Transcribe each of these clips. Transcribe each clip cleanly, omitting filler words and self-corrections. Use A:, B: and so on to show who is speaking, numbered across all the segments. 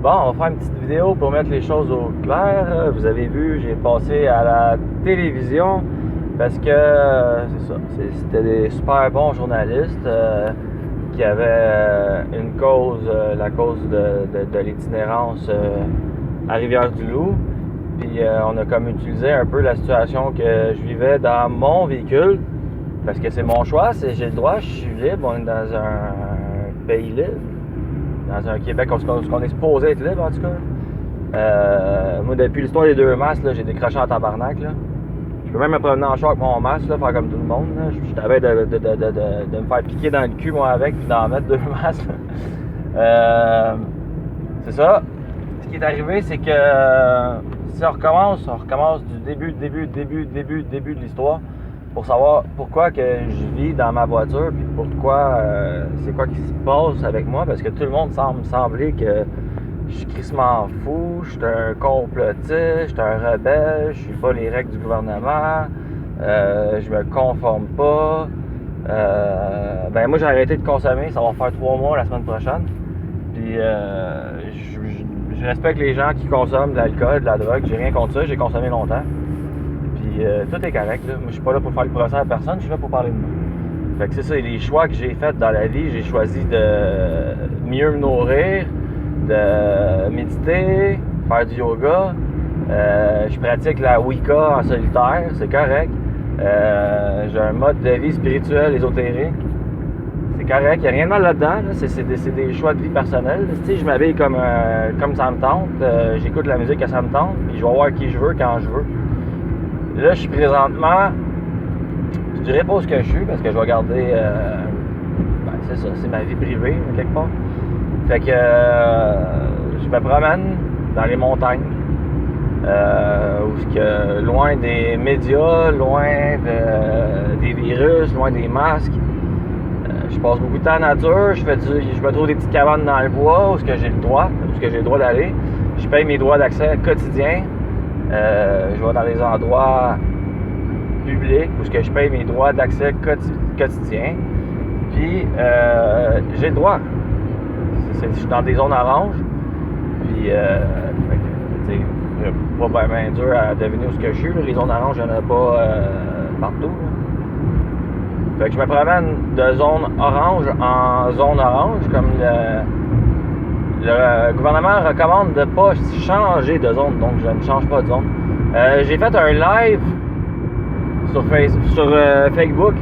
A: Bon, on va faire une petite vidéo pour mettre les choses au clair. Vous avez vu, j'ai passé à la télévision parce que c'est ça, c'était des super bons journalistes qui avaient une cause, la cause de l'itinérance à Rivière-du-Loup. Puis on a comme utilisé un peu la situation que je vivais dans mon véhicule parce que c'est mon choix, j'ai le droit, je suis libre, on est dans un pays libre. Dans un Québec où on est supposé être libre, en tout cas. Moi, depuis l'histoire des 2 masques, là, j'ai décroché en tabarnak. Là. Je peux même me promener en char avec mon masque, là, faire comme tout le monde. Là. Je t'avais de me faire piquer dans le cul, moi, avec, puis d'en mettre 2 masques. C'est ça. Ce qui est arrivé, c'est que si on recommence du début de l'histoire pour savoir pourquoi que je vis dans ma voiture, puis pourquoi, c'est quoi qui se passe avec moi, parce que tout le monde semble sembler que je suis crissement fou, je suis un complotiste, je suis un rebelle, je suis pas les règles du gouvernement, je me conforme pas. Ben moi j'ai arrêté de consommer, ça va faire 3 mois la semaine prochaine. Puis je respecte les gens qui consomment de l'alcool, de la drogue, j'ai rien contre ça, j'ai consommé longtemps. Puis tout est correct, là. Moi je suis pas là pour faire le procès à personne, je suis là pour parler de moi. Fait que c'est ça, les choix que j'ai faits dans la vie, j'ai choisi de mieux me nourrir, de méditer, faire du yoga. Je pratique la Wicca en solitaire, c'est correct. J'ai un mode de vie spirituel, ésotérique. C'est correct, il n'y a rien de mal là-dedans. Là. C'est des choix de vie personnels. Tu sais, je m'habille comme ça me tente. J'écoute la musique quand ça me tente. Puis je vais voir qui je veux quand je veux. Là, je suis présentement... Je dirais pas où je suis parce que je vais garder... ben, c'est ça, c'est ma vie privée, quelque part. Fait que je me promène dans les montagnes. Loin des médias, loin des virus, loin des masques. Je passe beaucoup de temps en nature, je me trouve des petites cabanes dans le bois où j'ai le droit, d'aller. Je paye mes droits d'accès quotidiens. Je vais dans des endroits publics où je paye mes droits d'accès quotidiens. Puis j'ai le droit. Je suis dans des zones oranges. Puis c'est pas bien dur à deviner où je suis. Là. Les zones oranges, il n'y en a pas partout. Là. Fait que je me promène de zone orange en zone orange, comme le gouvernement recommande de ne pas changer de zone, donc je ne change pas de zone. J'ai fait un live sur Facebook,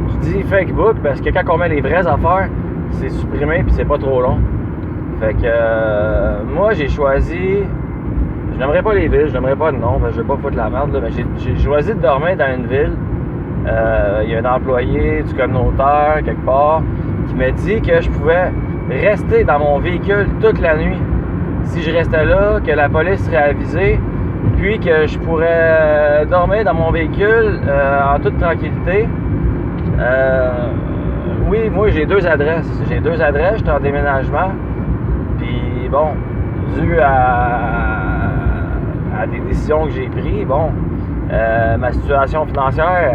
A: je dis Facebook parce que quand on met les vraies affaires, c'est supprimé puis c'est pas trop long. Fait que moi j'ai choisi, je n'aimerais pas les villes, je n'aimerais pas de nom, je vais pas foutre la merde, là, mais j'ai choisi de dormir dans une ville. Il y a un employé du communautaire quelque part qui m'a dit que je pouvais rester dans mon véhicule toute la nuit si je restais là, que la police serait avisée, puis que je pourrais dormir dans mon véhicule en toute tranquillité. Oui, moi j'ai 2 adresses. J'étais en déménagement. Puis bon, dû à des décisions que j'ai prises, bon, ma situation financière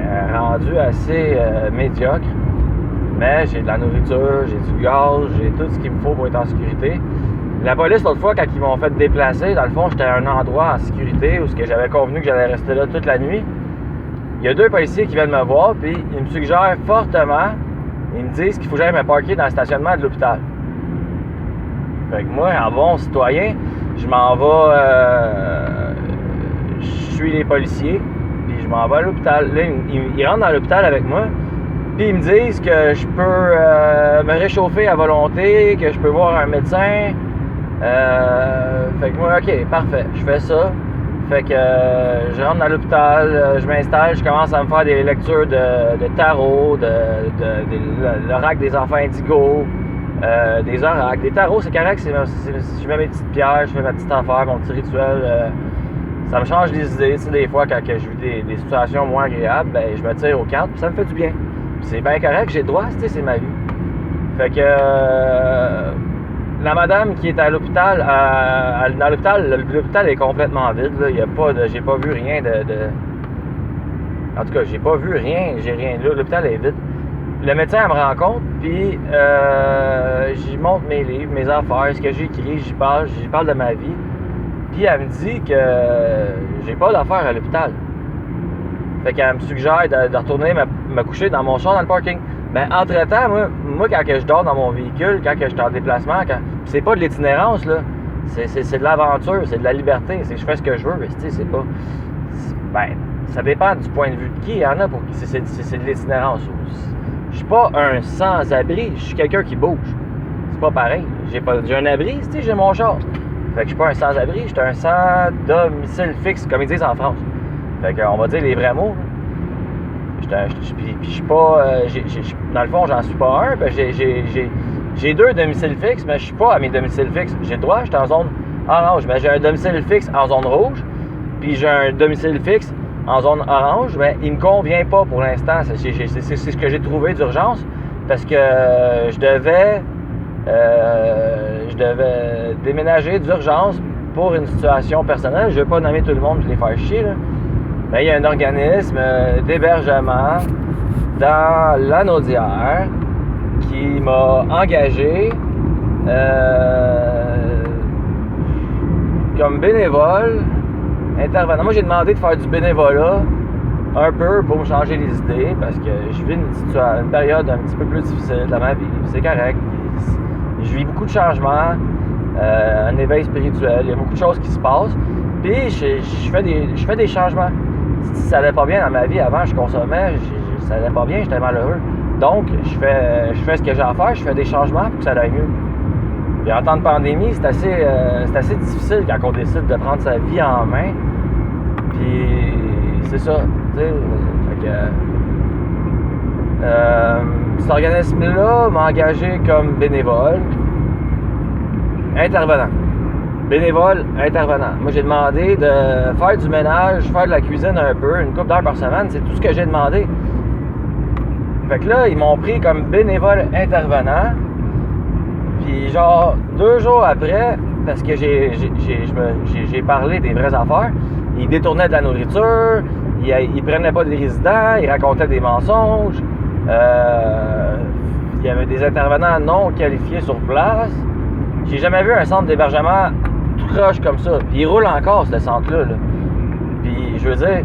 A: est rendue assez médiocre. Mais j'ai de la nourriture, j'ai du gaz, j'ai tout ce qu'il me faut pour être en sécurité. La police, l'autre fois, quand ils m'ont fait déplacer, dans le fond, j'étais à un endroit en sécurité où j'avais convenu que j'allais rester là toute la nuit. Il y a 2 policiers qui viennent me voir, puis ils me suggèrent fortement, ils me disent qu'il faut que j'aille me parquer dans le stationnement de l'hôpital. Fait que moi, en bon citoyen, je m'en vais, je suis les policiers, puis je m'en vais à l'hôpital. Là, ils rentrent dans l'hôpital avec moi, puis ils me disent que je peux me réchauffer à volonté, que je peux voir un médecin. Fait que moi, ok, parfait, je fais ça. Fait que je rentre dans l'hôpital, je m'installe, je commence à me faire des lectures de tarot, de l'oracle des enfants indigos, des oracles. Des tarots, c'est correct, je mets mes petites pierres, je fais ma petite affaire, mon petit rituel. Ça me change les idées, tu sais, des fois, quand je vis des situations moins agréables, ben, je me tire aux cartes, puis ça me fait du bien. Puis c'est bien correct, j'ai le droit, tu sais, c'est ma vie. Fait que la madame qui est à l'hôpital, dans l'hôpital est complètement vide, là. Il y a pas j'ai pas vu rien en tout cas, j'ai pas vu rien, j'ai rien. Là, l'hôpital est vide. Le médecin, elle me rencontre, puis montre mes livres, mes affaires, ce que j'écris, j'y parle de ma vie. Puis elle me dit que j'ai pas d'affaires à l'hôpital. Fait qu'elle me suggère de retourner me coucher dans mon char dans le parking. Ben, entre-temps, moi quand que je dors dans mon véhicule, quand que je suis en déplacement, c'est pas de l'itinérance, là. C'est de l'aventure, c'est de la liberté. C'est que je fais ce que je veux, mais c'est pas... Ben, ça dépend du point de vue de qui. Il y en a pour qui c'est de l'itinérance. Je suis pas un sans-abri, je suis quelqu'un qui bouge. C'est pas pareil. J'ai un abri, j'ai mon char. Fait que je suis pas un sans-abri, je suis un sans-domicile fixe, comme ils disent en France. Fait qu'on va dire les vrais mots. Puis je suis pas... dans le fond, j'en suis pas un. J'ai 2 domiciles fixes, mais je suis pas à mes domiciles fixes. J'ai le droit, je suis en zone orange. Mais j'ai un domicile fixe en zone rouge. Puis j'ai un domicile fixe en zone orange. Mais il me convient pas pour l'instant. C'est ce que j'ai trouvé d'urgence. Parce que je devais déménager d'urgence pour une situation personnelle. Je ne vais pas nommer tout le monde, je les faire chier, là. Mais il y a un organisme d'hébergement dans l'Anaudière qui m'a engagé comme bénévole intervenant. Moi, j'ai demandé de faire du bénévolat un peu pour me changer les idées parce que je vis une période un petit peu plus difficile dans ma vie. C'est correct. Je vis beaucoup de changements, un éveil spirituel, il y a beaucoup de choses qui se passent. Puis je fais des changements. Si ça allait pas bien dans ma vie avant, je consommais, ça allait pas bien, j'étais malheureux. Donc, je fais ce que j'ai à faire, je fais des changements pour que ça aille mieux. Puis en temps de pandémie, c'est assez difficile quand on décide de prendre sa vie en main. Puis c'est ça, tu sais. Fait que cet organisme-là m'a engagé comme bénévole, intervenant. Bénévole, intervenant. Moi, j'ai demandé de faire du ménage, faire de la cuisine un peu, une couple d'heures par semaine. C'est tout ce que j'ai demandé. Fait que là, ils m'ont pris comme bénévole intervenant. Puis genre, 2 jours après, parce que j'ai parlé des vraies affaires, ils détournaient de la nourriture, ils prenaient pas des résidents, ils racontaient des mensonges. Il y avait des intervenants non qualifiés sur place. J'ai jamais vu un centre d'hébergement tout croche comme ça. Puis il roule encore, ce centre-là. Là. Puis je veux dire,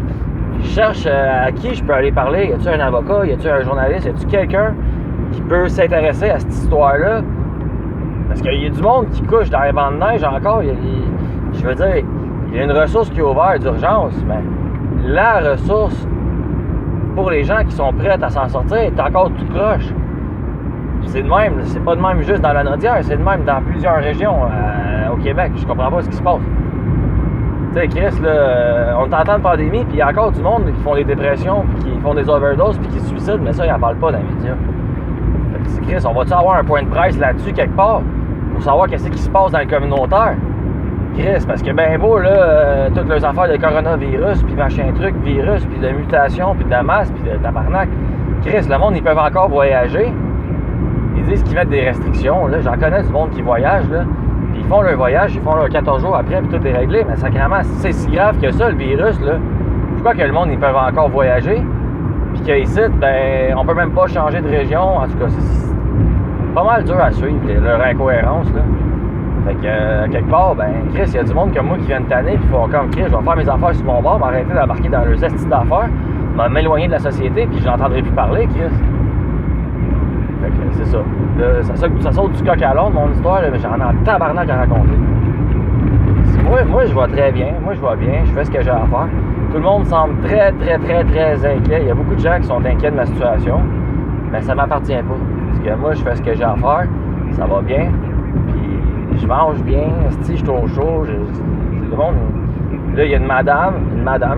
A: je cherche à qui je peux aller parler. Y a-tu un avocat? Y a-tu un journaliste? Y a-tu quelqu'un qui peut s'intéresser à cette histoire-là? Parce qu'il y a du monde qui couche dans les bancs de neige encore. Je veux dire, il y a une ressource qui est ouverte d'urgence, mais la ressource pour les gens qui sont prêts à s'en sortir est encore tout croche. C'est de même, c'est pas de même juste dans l'Anaudière, c'est de même dans plusieurs régions au Québec. Je comprends pas ce qui se passe. Tu sais, Chris, là, on est en temps de pandémie, puis il y a encore du monde qui font des dépressions, puis qui font des overdoses, puis qui se suicident, mais ça, ils en parlent pas dans les médias. Fait que, Chris, on va-tu avoir un point de presse là-dessus quelque part, pour savoir qu'est-ce qui se passe dans le communautaire? Chris, parce que ben beau, là, toutes les affaires de coronavirus, puis machin truc, virus, puis de mutation, puis de masse, puis de tabarnak. Chris, le monde, ils peuvent encore voyager. Ils disent qu'ils mettent des restrictions. Là, j'en connais du monde qui voyage, là. Puis ils font leur voyage, ils font leur 14 jours après, puis tout est réglé. Mais sacrément, si c'est si grave que ça, le virus, là, pourquoi que le monde, ils peuvent encore voyager? Puis qu'ici, ben, on peut même pas changer de région. En tout cas, c'est pas mal dur à suivre, leur incohérence, là. Fait que, quelque part, ben, Chris, il y a du monde comme moi qui viennent tanner, puis font comme Chris, je vais faire mes affaires sur mon bord, m'arrêter d'embarquer dans leurs estis d'affaires, m'éloigner de la société, puis je n'entendrai plus parler, Chris. Fait que c'est ça. Là, ça saute du coq à l'âne, mon histoire, là, mais j'en ai un tabarnak à raconter. Moi, je vais très bien. Moi, je vais bien. Je fais ce que j'ai à faire. Tout le monde semble très, très, très, très inquiet. Il y a beaucoup de gens qui sont inquiets de ma situation. Mais ça m'appartient pas. Parce que moi, je fais ce que j'ai à faire. Ça va bien. Puis, je mange bien. Si je suis au chaud. Le monde... Là, il y a une madame,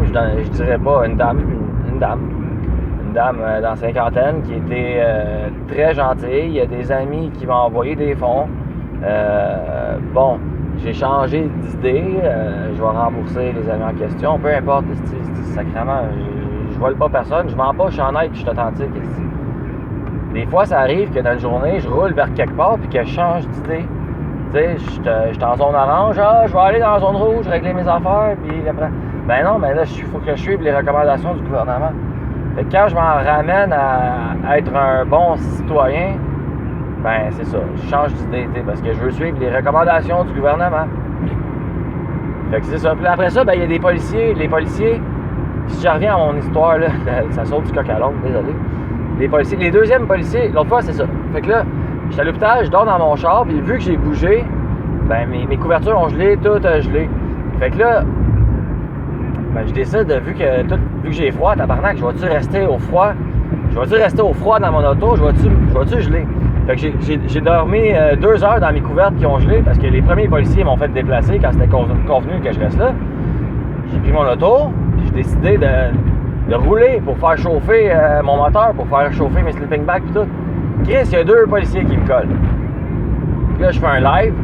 A: je dirais pas une dame dans la cinquantaine qui était très gentille. Il y a des amis qui m'ont envoyé des fonds. Bon, j'ai changé d'idée. Je vais rembourser les amis en question. Peu importe, sacrément, je vole pas personne. Je vends pas, je suis honnête, je suis authentique. Des fois, ça arrive que dans la journée, je roule vers quelque part puis que je change d'idée. Tu sais, je suis en zone orange. Ah, je vais aller dans la zone rouge, régler mes affaires, puis après... Ben non, mais là, il faut que je suive les recommandations du gouvernement. Fait que quand je m'en ramène à être un bon citoyen, ben c'est ça, je change d'idée, parce que je veux suivre les recommandations du gouvernement. Fait que c'est ça. Puis après ça, ben il y a des policiers. Les policiers, si je reviens à mon histoire, là, ça saute du coq à l'âne, désolé. Les policiers, les deuxièmes policiers, l'autre fois, c'est ça. Fait que là, j'étais à l'hôpital, je dors dans mon char, puis vu que j'ai bougé, ben mes couvertures ont gelé, tout a gelé. Fait que là, ben je décide, vu que j'ai froid, tabarnak, je vais-tu rester au froid? Je vais-tu rester au froid dans mon auto? Je vais-tu geler? Fait que j'ai dormi 2 heures dans mes couvertes qui ont gelé parce que les premiers policiers m'ont fait déplacer quand c'était convenu que je reste là. J'ai pris mon auto, puis j'ai décidé de rouler pour faire chauffer mon moteur, pour faire chauffer mes sleeping bags et tout. Chris, il y a 2 policiers qui me collent. Puis là, je fais un live,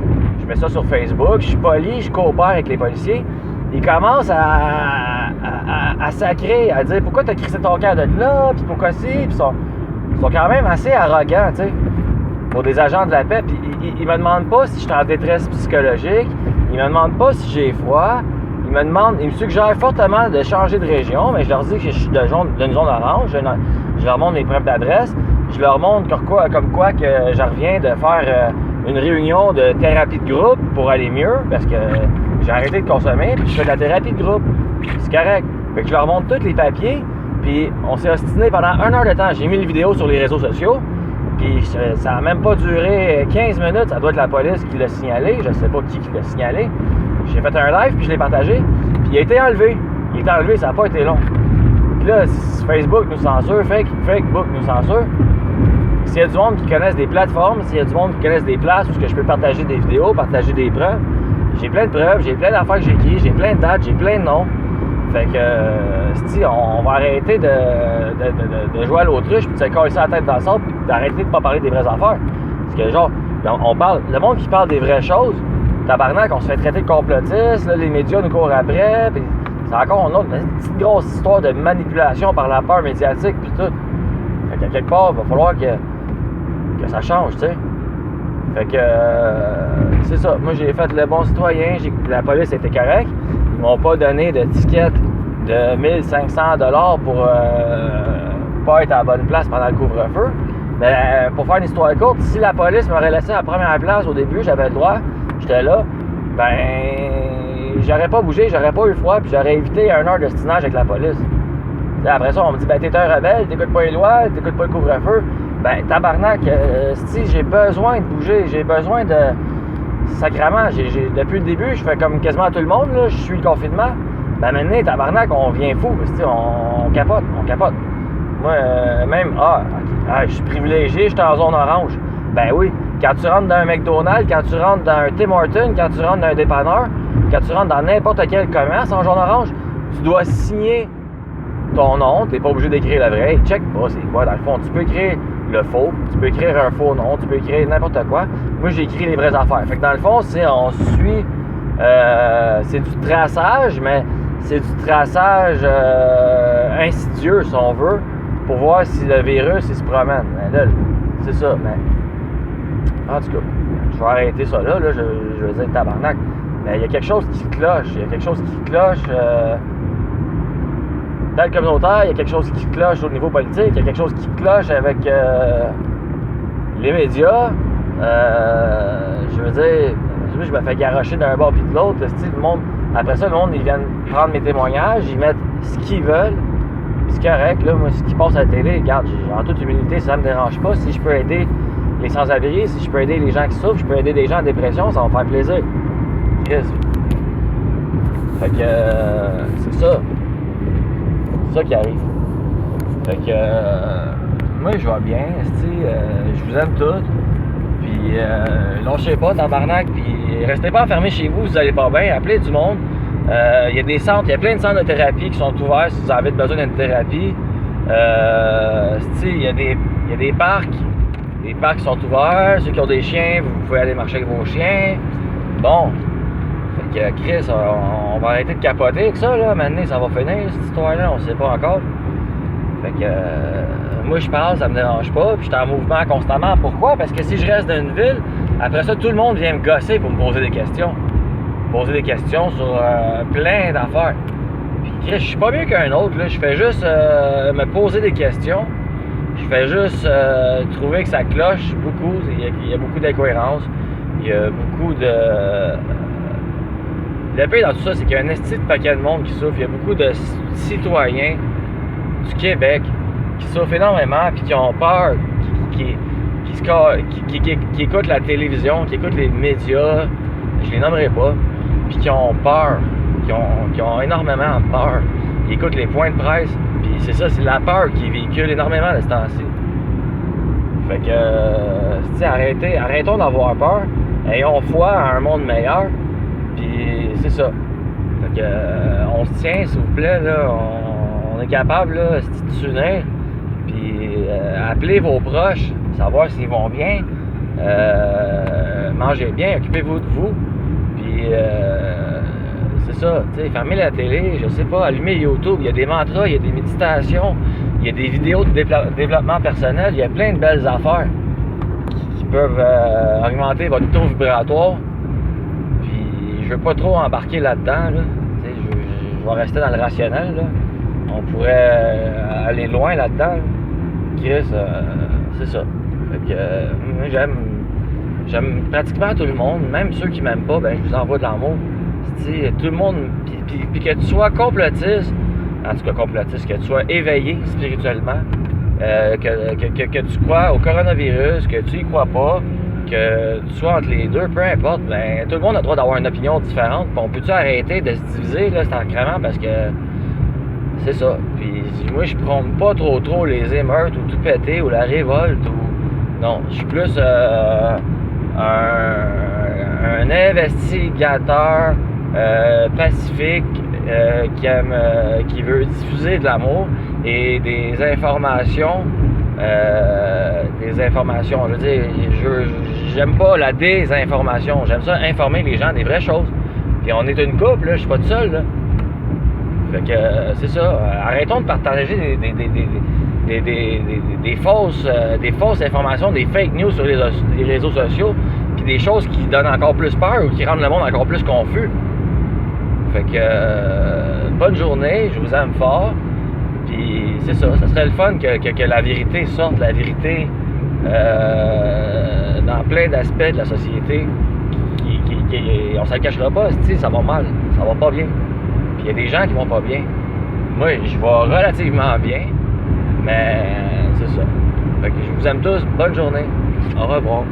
A: je mets ça sur Facebook, je suis poli, je coopère avec les policiers. Ils commencent à sacrer, à dire pourquoi t'as crissé ton cœur de là, puis pourquoi si, puis ils sont quand même assez arrogants, tu sais, pour des agents de la paix. Puis ils me demandent pas si je suis en détresse psychologique, ils me demandent pas si j'ai froid, ils me suggèrent fortement de changer de région, mais je leur dis que je suis d'une zone orange, je leur montre mes preuves d'adresse, je leur montre comme quoi que je reviens de faire une réunion de thérapie de groupe pour aller mieux, parce que j'ai arrêté de consommer, puis je fais de la thérapie de groupe. C'est correct. Fait que je leur montre tous les papiers, puis on s'est ostiné pendant 1 heure de temps. J'ai mis les vidéos sur les réseaux sociaux, puis ça n'a même pas duré 15 minutes. Ça doit être la police qui l'a signalé. Je sais pas qui l'a signalé. J'ai fait un live, puis je l'ai partagé, puis il a été enlevé. Il a été enlevé, ça n'a pas été long. Puis là, Facebook nous censure, Facebook nous censure. S'il y a du monde qui connaissent des plateformes, s'il y a du monde qui connaissent des places où je peux partager des vidéos, partager des preuves, j'ai plein de preuves, j'ai plein d'affaires que j'ai écrites, j'ai plein de dates, j'ai plein de noms. Fait que, on va arrêter de jouer à l'autruche, puis de se coller la tête dans le sable, puis d'arrêter de pas parler des vraies affaires. Parce que, genre, le monde qui parle des vraies choses, tabarnak, on se fait traiter de complotiste, là, les médias nous courent après, puis c'est encore une petite grosse histoire de manipulation par la peur médiatique, puis tout. Fait qu'à quelque part, il va falloir que ça change, tu sais. Fait que, c'est ça. Moi, j'ai fait le bon citoyen. La police était correcte. Ils m'ont pas donné de ticket de 1500$ pour pas être à la bonne place pendant le couvre-feu. Mais pour faire une histoire courte, si la police m'aurait laissé à la première place au début, j'avais le droit, j'étais là, ben, j'aurais pas bougé, j'aurais pas eu froid, puis j'aurais évité 1 heure de stinage avec la police. T'sais, après ça, on me dit, ben, t'es un rebelle, t'écoutes pas les lois, t'écoutes pas le couvre-feu. Ben, tabarnak, si j'ai besoin de bouger, j'ai besoin de... Sacrement, depuis le début, je fais comme quasiment tout le monde, là, je suis le confinement. Ben maintenant, tabarnak, on vient fou, on capote. Moi, je suis privilégié, je suis en zone orange. Ben oui, quand tu rentres dans un McDonald's, quand tu rentres dans un Tim Hortons, quand tu rentres dans un dépanneur, quand tu rentres dans n'importe quel commerce en zone orange, tu dois signer ton nom, t'es pas obligé d'écrire le vrai. Check pas, c'est quoi dans le fond. Tu peux écrire le faux, tu peux écrire un faux nom, tu peux écrire n'importe quoi. Moi, j'ai écrit les vraies affaires. Fait que dans le fond, on suit, c'est du traçage, mais c'est du traçage insidieux, si on veut, pour voir si le virus, il se promène. Ben là, c'est ça, mais en tout cas, je vais arrêter ça là, je vais dire tabarnak. Mais il y a quelque chose qui cloche, dans le communautaire, il y a quelque chose qui cloche au niveau politique, il y a quelque chose qui cloche avec les médias. Je veux dire, je me fais garrocher d'un bord puis de l'autre. Le monde, après ça, le monde, ils viennent prendre mes témoignages, ils mettent ce qu'ils veulent. C'est correct, là, moi, ce qui passe à la télé, regarde, en toute humilité, ça me dérange pas. Si je peux aider les sans-abri, si je peux aider les gens qui souffrent, je peux aider des gens en dépression, ça va me faire plaisir. Yes. Fait que, c'est ça. C'est ça qui arrive. Fait que, moi, je vais bien, je vous aime tous. Puis, lâchez pas, tabarnak, puis restez pas enfermés chez vous, vous allez pas bien, appelez du monde. Il y a des centres, il y a plein de centres de thérapie qui sont ouverts si vous avez besoin d'une thérapie. Il y a des parcs. Les parcs sont ouverts. Ceux qui ont des chiens, vous pouvez aller marcher avec vos chiens. Bon. Fait que Chris, on va arrêter de capoter avec ça, là. Maintenant, ça va finir, cette histoire-là, on sait pas encore. Fait que moi, je parle, ça me dérange pas. Puis je suis en mouvement constamment. Pourquoi? Parce que si je reste dans une ville, après ça, tout le monde vient me gosser pour me poser des questions. Poser des questions sur plein d'affaires. Puis Chris, je suis pas mieux qu'un autre, là. Je fais juste me poser des questions. Je fais juste trouver que ça cloche beaucoup. Il y a beaucoup d'incohérences. Il y a beaucoup de... Le pire dans tout ça, c'est qu'il y a un esti de paquet de monde qui souffre. Il y a beaucoup de citoyens du Québec qui souffrent énormément puis qui ont peur, qui écoutent la télévision, qui écoutent les médias, je les nommerai pas, puis qui ont peur, qui ont énormément peur. Ils écoutent les points de presse, puis c'est ça, c'est la peur qui véhicule énormément de ce temps-ci. Fait que, arrêtons d'avoir peur, ayons foi à un monde meilleur, puis c'est ça. Fait que, on se tient, s'il vous plaît, là, on est capable, là, de s'unir, puis appelez vos proches, savoir s'ils vont bien, mangez bien, occupez-vous de vous, puis c'est ça, tu sais, fermez la télé, je sais pas, allumez YouTube, il y a des mantras, il y a des méditations, il y a des vidéos de développement personnel, il y a plein de belles affaires qui peuvent augmenter votre taux vibratoire, puis je veux pas trop embarquer là-dedans, là. Tu sais, je vais rester dans le rationnel, là. On pourrait aller loin là-dedans, là. Chris, c'est ça. Fait que j'aime pratiquement tout le monde, même ceux qui m'aiment pas, ben je vous envoie de l'amour. Tout le monde, puis que tu sois complotiste, en tout cas complotiste, que tu sois éveillé spirituellement, que tu crois au coronavirus, que tu y crois pas, que tu sois entre les deux, peu importe, ben tout le monde a le droit d'avoir une opinion différente. Puis on peut-tu arrêter de se diviser, là, c'est encrement, parce que c'est ça. Puis moi, je prône pas trop les émeutes ou tout péter ou la révolte ou... Non, je suis plus un investigateur pacifique qui veut diffuser de l'amour et des informations, je veux dire, j'aime pas la désinformation, j'aime ça informer les gens des vraies choses. Puis on est une couple, là, je suis pas tout seul, là. Fait que c'est ça, arrêtons de partager des fausses informations, des fake news sur les réseaux sociaux, puis des choses qui donnent encore plus peur ou qui rendent le monde encore plus confus. Fait que bonne journée, je vous aime fort, puis c'est ça, ça serait le fun que la vérité sorte, la vérité dans plein d'aspects de la société, on ne se le cachera pas, ça va mal, ça va pas bien. Puis il y a des gens qui vont pas bien. Moi, je vais relativement bien, mais c'est ça. Fait que je vous aime tous, bonne journée, au revoir.